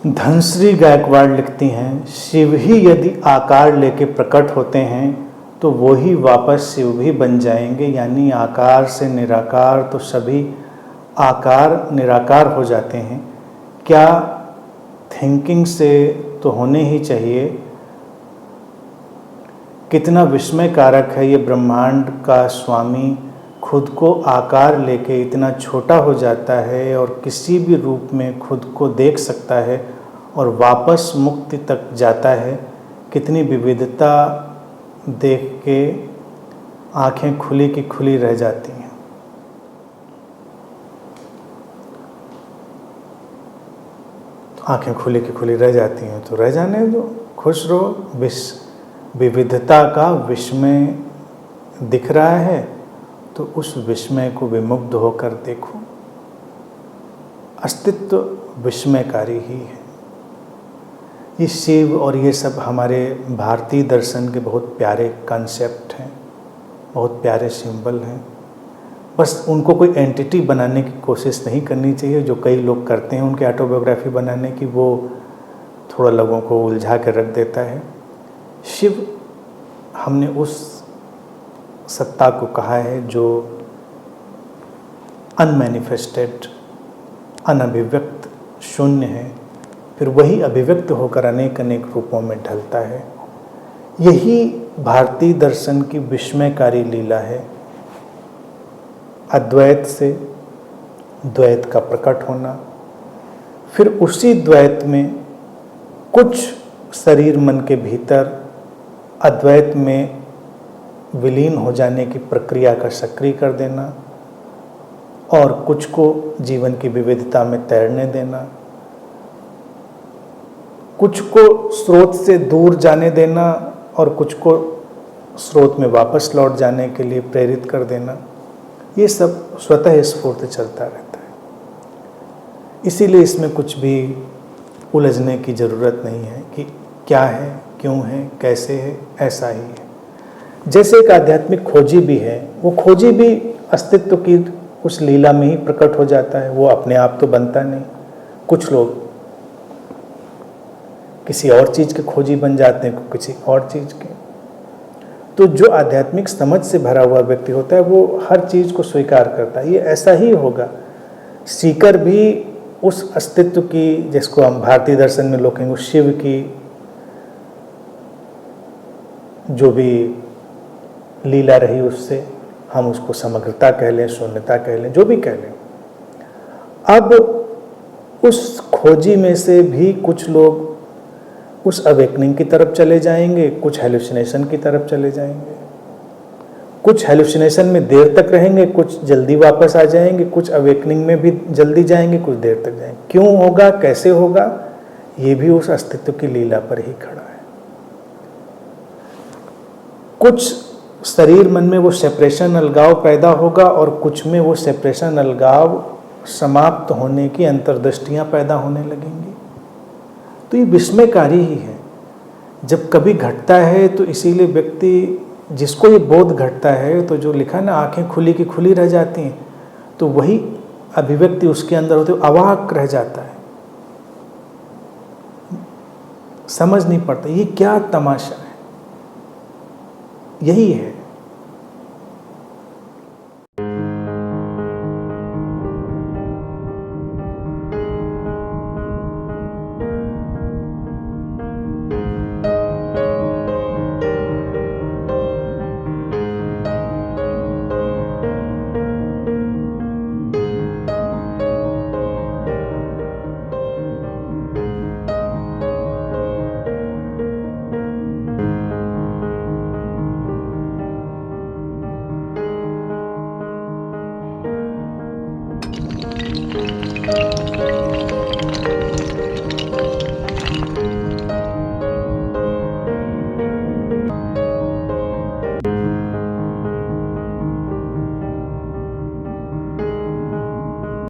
धनश्री गायकवाड़ लिखती हैं, शिव ही यदि आकार लेके प्रकट होते हैं तो वो ही वापस शिव भी बन जाएंगे। यानी आकार से निराकार तो सभी आकार निराकार हो जाते हैं। क्या थिंकिंग से तो होने ही चाहिए। कितना विस्मयकारक है ये ब्रह्मांड का स्वामी खुद को आकार लेके इतना छोटा हो जाता है और किसी भी रूप में खुद को देख सकता है और वापस मुक्ति तक जाता है। कितनी विविधता देख के आंखें खुली की खुली रह जाती हैं। आंखें खुली की खुली रह जाती हैं तो रह जाने दो, खुश रहो। विविधता का विस्मय दिख रहा है तो उस विस्मय को विमुग्ध होकर देखो। अस्तित्व विस्मयकारी ही है। ये शिव और ये सब हमारे भारतीय दर्शन के बहुत प्यारे कॉन्सेप्ट हैं, बहुत प्यारे सिंबल हैं। बस उनको कोई एंटिटी बनाने की कोशिश नहीं करनी चाहिए, जो कई लोग करते हैं उनकी ऑटोबायोग्राफी बनाने की। वो थोड़ा लोगों को उलझा कर रख देता है। शिव हमने उस सत्ता को कहा है जो अनमैनिफेस्टेड, अनअभिव्यक्त, शून्य है, फिर वही अभिव्यक्त होकर अनेक अनेक रूपों में ढलता है। यही भारतीय दर्शन की विस्मयकारी लीला है। अद्वैत से द्वैत का प्रकट होना, फिर उसी द्वैत में कुछ शरीर मन के भीतर अद्वैत में विलीन हो जाने की प्रक्रिया का सक्रिय कर देना और कुछ को जीवन की विविधता में तैरने देना, कुछ को स्रोत से दूर जाने देना और कुछ को स्रोत में वापस लौट जाने के लिए प्रेरित कर देना। ये सब स्वतः स्फूर्त चलता रहता है। इसीलिए इसमें कुछ भी उलझने की ज़रूरत नहीं है कि क्या है, क्यों है, कैसे है। ऐसा ही है। जैसे एक आध्यात्मिक खोजी भी है, वो खोजी भी अस्तित्व की उस लीला में ही प्रकट हो जाता है। वो अपने आप तो बनता नहीं। कुछ लोग किसी और चीज़ के खोजी बन जाते हैं, किसी और चीज़ के। तो जो आध्यात्मिक समझ से भरा हुआ व्यक्ति होता है वो हर चीज़ को स्वीकार करता है। ये ऐसा ही होगा। सीकर भी उस अस्तित्व की, जिसको हम भारतीय दर्शन में लोग कहेंगे शिव की, जो भी लीला रही उससे हम उसको समग्रता कह लें, शून्यता कह लें, जो भी कह लें। अब उस खोजी में से भी कुछ लोग उस अवेकनिंग की तरफ चले जाएंगे, कुछ हेलुसिनेशन की तरफ चले जाएंगे। कुछ हेलुसिनेशन में देर तक रहेंगे, कुछ जल्दी वापस आ जाएंगे, कुछ अवेकनिंग में भी जल्दी जाएंगे, कुछ देर तक जाएंगे। क्यों होगा, कैसे होगा, ये भी उस अस्तित्व की लीला पर ही खड़ा है। कुछ शरीर मन में वो सेपरेशन, अलगाव पैदा होगा और कुछ में वो सेपरेशन, अलगाव समाप्त होने की अंतर्दृष्टियाँ पैदा होने लगेंगी। तो ये विस्मयकारी ही है। जब कभी घटता है तो इसीलिए व्यक्ति, जिसको ये बोध घटता है, तो जो लिखा ना, आंखें खुली की खुली रह जाती हैं, तो वही अभिव्यक्ति उसके अंदर होते हुए अवाक रह जाता है। समझ नहीं पड़ता ये क्या तमाशा है। यही है